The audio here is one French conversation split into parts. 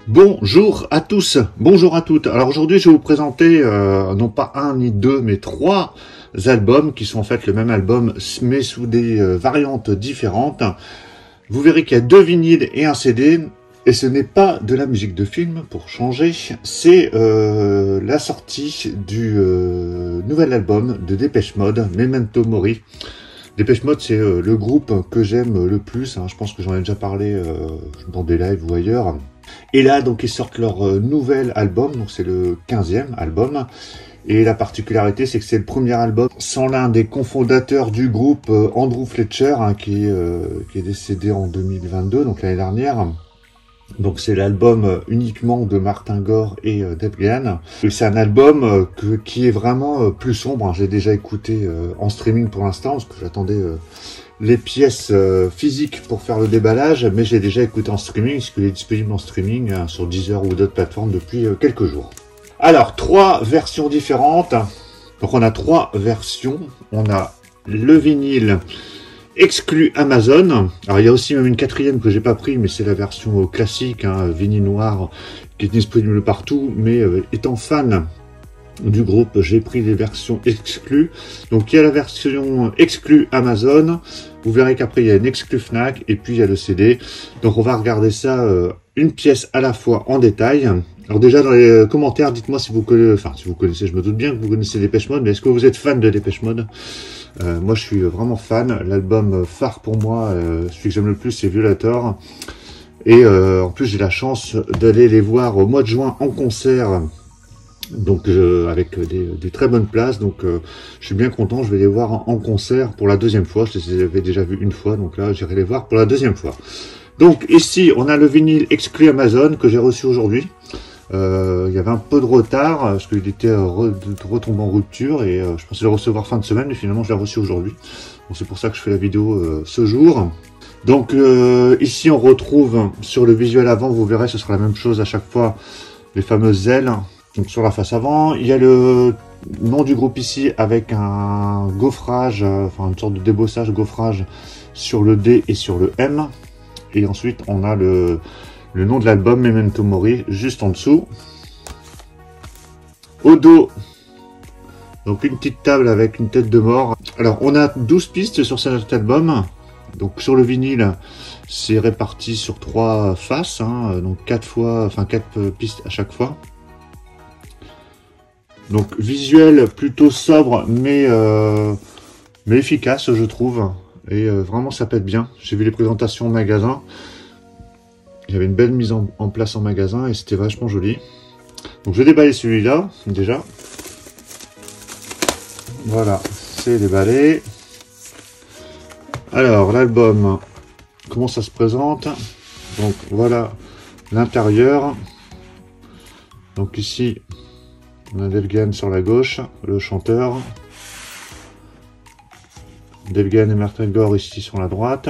Bonjour à tous, bonjour à toutes. Alors aujourd'hui je vais vous présenter non pas un ni deux mais trois albums qui sont en fait le même album mais sous des variantes différentes. Vous verrez qu'il y a deux vinyles et un CD et ce n'est pas de la musique de film pour changer, c'est la sortie du nouvel album de Depeche Mode, Memento Mori. Depeche Mode, c'est le groupe que j'aime le plus, hein. Je pense que j'en ai déjà parlé dans des lives ou ailleurs. Et là, donc, ils sortent leur nouvel album, donc c'est le 15e album. Et la particularité, c'est que c'est le premier album sans l'un des cofondateurs du groupe, Andrew Fletcher, hein, qui est décédé en 2022, donc l'année dernière. Donc c'est l'album uniquement de Martin Gore et Dave Gahan. C'est un album qui est vraiment plus sombre, hein. J'ai déjà écouté en streaming pour l'instant, parce que j'attendais les pièces physiques pour faire le déballage, mais j'ai déjà écouté en streaming, puisqu'il est disponible en streaming sur Deezer ou d'autres plateformes depuis quelques jours. Alors, trois versions différentes. Donc on a trois versions. On a le vinyle exclu Amazon. Alors il y a aussi même une quatrième que j'ai pas pris, mais c'est la version classique, hein, vinyle noir, qui est disponible partout. Mais étant fan du groupe, j'ai pris les versions exclues. Donc il y a la version exclue Amazon. Vous verrez qu'après il y a une exclue Fnac et puis il y a le CD. Donc on va regarder ça une pièce à la fois en détail. Alors déjà dans les commentaires, dites-moi si vous connaissez, enfin si vous connaissez, je me doute bien que vous connaissez Depeche Mode, mais est-ce que vous êtes fan de Depeche Mode? Moi je suis vraiment fan. L'album phare pour moi, celui que j'aime le plus, c'est Violator. Et en plus j'ai la chance d'aller les voir au mois de juin en concert. Donc avec des très bonnes places, donc je suis bien content, je vais les voir en concert pour la deuxième fois. Je les avais déjà vus une fois, donc là j'irai les voir pour la deuxième fois. Donc ici on a le vinyle exclu Amazon que j'ai reçu aujourd'hui. Il y avait un peu de retard parce qu'il était retombé en rupture et je pensais le recevoir fin de semaine, mais finalement je l'ai reçu aujourd'hui. Donc c'est pour ça que je fais la vidéo ce jour. Donc ici on retrouve sur le visuel avant, vous verrez ce sera la même chose à chaque fois, les fameuses ailes. Donc sur la face avant, il y a le nom du groupe ici avec un gaufrage, enfin une sorte de débossage gaufrage sur le D et sur le M. Et ensuite on a le nom de l'album Memento Mori juste en dessous. Au dos, donc une petite table avec une tête de mort. Alors on a 12 pistes sur cet album. Donc sur le vinyle, c'est réparti sur 3 faces, hein, donc 4 pistes à chaque fois. Donc visuel plutôt sobre mais efficace je trouve. Et vraiment ça pète bien. J'ai vu les présentations en magasin. Il y avait une belle mise en place en magasin et c'était vachement joli. Donc je vais déballer celui-là déjà. Voilà, c'est déballé. Alors l'album, comment ça se présente? Donc voilà l'intérieur. Donc ici on a Dave Gahan sur la gauche, le chanteur. Dave Gahan et Martin Gore ici sur la droite.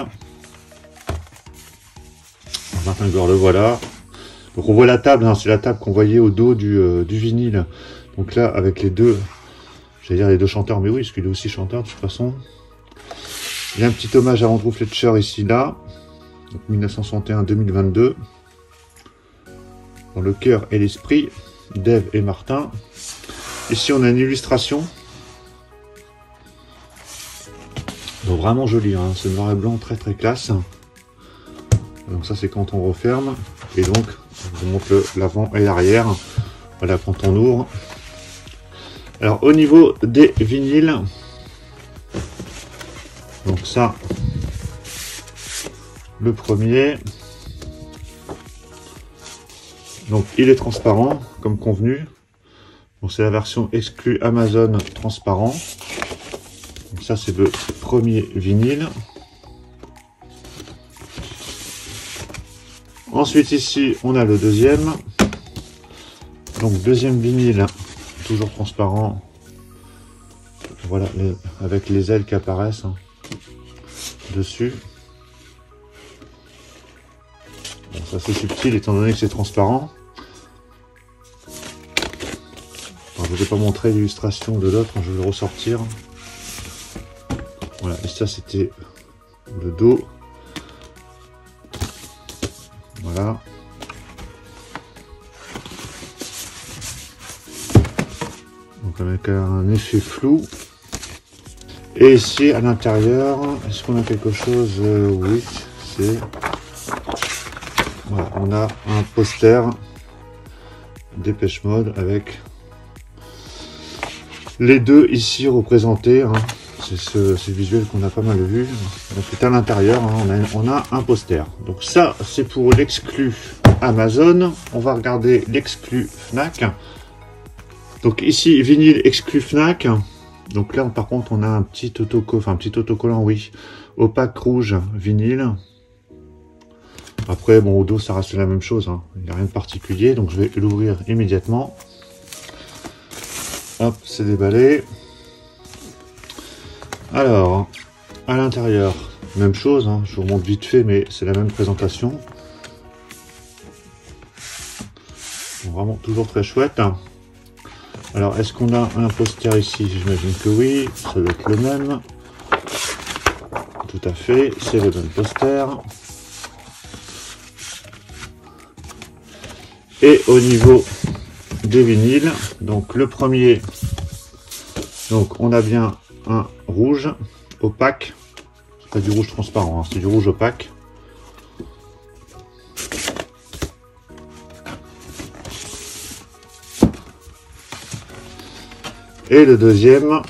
Martin Gore, le voilà. Donc on voit la table, hein, c'est la table qu'on voyait au dos du vinyle. Donc là, avec les deux, j'allais dire les deux chanteurs, mais oui, parce qu'il est aussi chanteur de toute façon. Il y a un petit hommage à Andrew Fletcher ici, là. 1961-2022. Dans le cœur et l'esprit, Dave et Martin. Ici, on a une illustration. Donc vraiment joli, hein, c'est noir et blanc, très très classe. Donc ça c'est quand on referme. Et donc, je vous montre l'avant et l'arrière. Voilà quand on ouvre. Alors au niveau des vinyles, donc ça, le premier. Donc il est transparent, comme convenu. Donc c'est la version exclue Amazon transparent. Donc ça c'est le premier vinyle. Ensuite ici on a le deuxième. Donc deuxième vinyle, toujours transparent. Voilà, avec les ailes qui apparaissent hein, dessus. Bon, ça c'est subtil étant donné que c'est transparent. Alors, je ne vous ai pas montré l'illustration de l'autre, je vais le ressortir. Voilà, et ça c'était le dos. Voilà. avec un effet flou. Et ici, à l'intérieur, est-ce qu'on a quelque chose? Oui, c'est... Voilà, on a un poster Dépêche Mode avec les deux ici représentés. Hein. C'est ce visuel qu'on a pas mal vu. Donc c'est à l'intérieur, hein, on a un poster. Donc ça, c'est pour l'exclu Amazon. On va regarder l'exclu Fnac. Donc ici, vinyle exclu Fnac. Donc là, par contre, on a un petit autocollant, oui, opaque rouge vinyle. Après, bon, au dos, ça reste la même chose, hein. Il n'y a rien de particulier, donc je vais l'ouvrir immédiatement. Hop, c'est déballé. Alors, à l'intérieur, même chose, hein. Je vous montre vite fait, mais c'est la même présentation. Bon, vraiment toujours très chouette. Alors, est-ce qu'on a un poster ici? J'imagine que oui, ça doit être le même. Tout à fait, c'est le même poster. Et au niveau des vinyles, donc le premier, donc on a bien un rouge opaque, c'est pas du rouge transparent, hein, c'est du rouge opaque. Et le deuxième,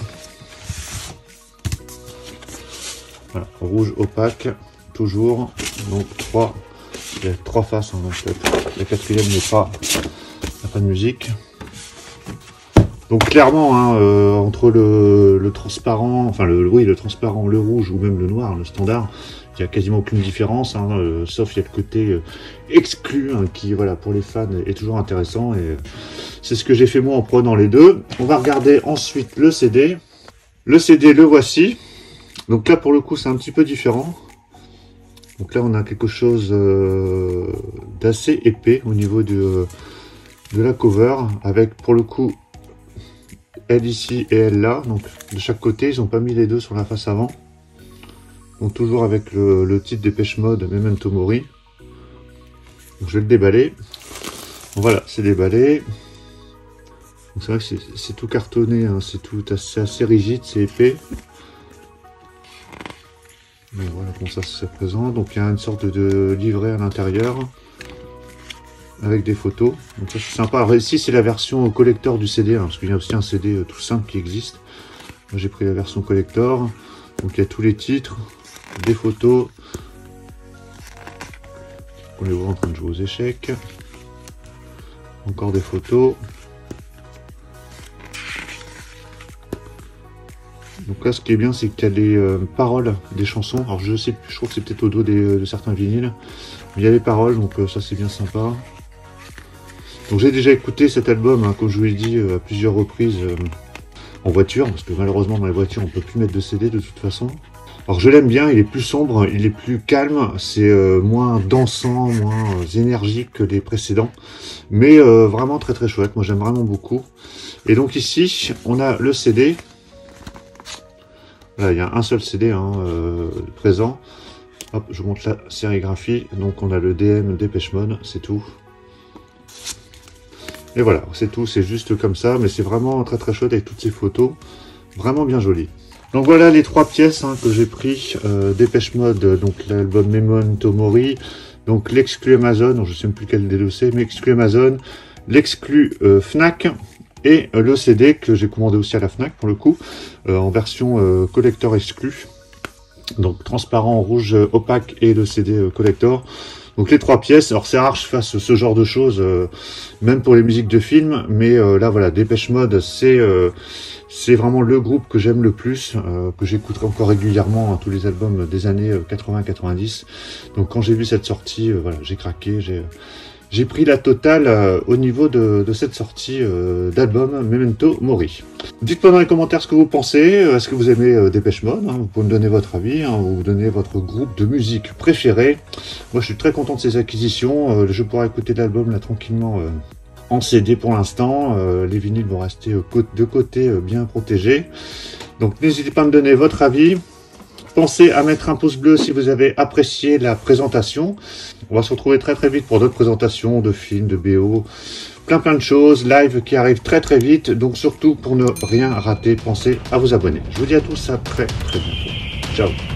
voilà, rouge opaque, toujours, donc il y a trois faces, hein, donc la quatrième n'est pas, n'a pas de musique. Donc clairement, hein, entre le transparent, enfin le transparent, le rouge ou même le noir, le standard, il n'y a quasiment aucune différence, hein, sauf il y a le côté exclu, hein, qui, voilà, pour les fans est toujours intéressant, et c'est ce que j'ai fait moi en prenant les deux. On va regarder ensuite le CD. Le CD, le voici. Donc là, pour le coup, c'est un petit peu différent. Donc là, on a quelque chose d'assez épais au niveau de la cover, avec pour le coup elle ici et elle là, donc de chaque côté. Ils n'ont pas mis les deux sur la face avant. Donc toujours avec le titre Dépêche Mode Memento Mori. Donc je vais le déballer. Donc voilà, c'est déballé. C'est vrai que c'est tout cartonné, hein, c'est assez rigide, c'est épais. Donc voilà comment ça se présente. Donc il y a une sorte de livret à l'intérieur avec des photos. Donc ça c'est sympa. Alors ici c'est la version collector du CD, hein, parce qu'il y a aussi un CD tout simple qui existe. Moi j'ai pris la version collector. Donc il y a tous les titres, des photos. On les voit en train de jouer aux échecs. Encore des photos. Donc là, ce qui est bien, c'est qu'il y a les paroles des chansons. Alors je sais plus, je crois que c'est peut-être au dos de certains vinyles. Mais il y a les paroles, donc ça c'est bien sympa. Donc j'ai déjà écouté cet album, hein, comme je vous l'ai dit, à plusieurs reprises en voiture, parce que malheureusement dans les voitures on peut plus mettre de CD de toute façon. Alors je l'aime bien, il est plus sombre, il est plus calme, c'est moins dansant, moins énergique que les précédents. Mais vraiment très très chouette, moi j'aime vraiment beaucoup. Et donc ici, on a le CD. Là, il y a un seul CD hein, présent. Hop, je vous montre la sérigraphie. Donc on a le DM Dépêche Mode, c'est tout. Et voilà, c'est tout, c'est juste comme ça, mais c'est vraiment très très chouette avec toutes ces photos, vraiment bien jolies. Donc voilà les trois pièces hein, que j'ai pris, Dépêche Mode, donc l'album Memento Mori, donc l'exclu Amazon, donc je ne sais même plus quel des deux c'est, mais exclu Amazon, l'exclu Fnac, et le CD que j'ai commandé aussi à la Fnac pour le coup, en version collector exclu, donc transparent, rouge, opaque et le CD collector. Donc les trois pièces, alors c'est rare que je fasse ce genre de choses, même pour les musiques de films, mais là voilà, Dépêche Mode, c'est vraiment le groupe que j'aime le plus, que j'écouterai encore régulièrement, hein, tous les albums des années 80-90. Donc quand j'ai vu cette sortie, voilà, j'ai craqué, j'ai pris la totale au niveau de cette sortie d'album Memento Mori. Dites-moi dans les commentaires ce que vous pensez. Est-ce que vous aimez Dépêche Mode, hein? Vous pouvez me donner votre avis, hein, ou vous donner votre groupe de musique préféré. Moi je suis très content de ces acquisitions. Je pourrai écouter l'album là tranquillement en CD pour l'instant. Les vinyles vont rester de côté bien protégés. Donc n'hésitez pas à me donner votre avis. Pensez à mettre un pouce bleu si vous avez apprécié la présentation. On va se retrouver très très vite pour d'autres présentations de films, de BO, plein de choses, live qui arrivent très très vite. Donc surtout pour ne rien rater, pensez à vous abonner. Je vous dis à tous à très très bientôt. Ciao.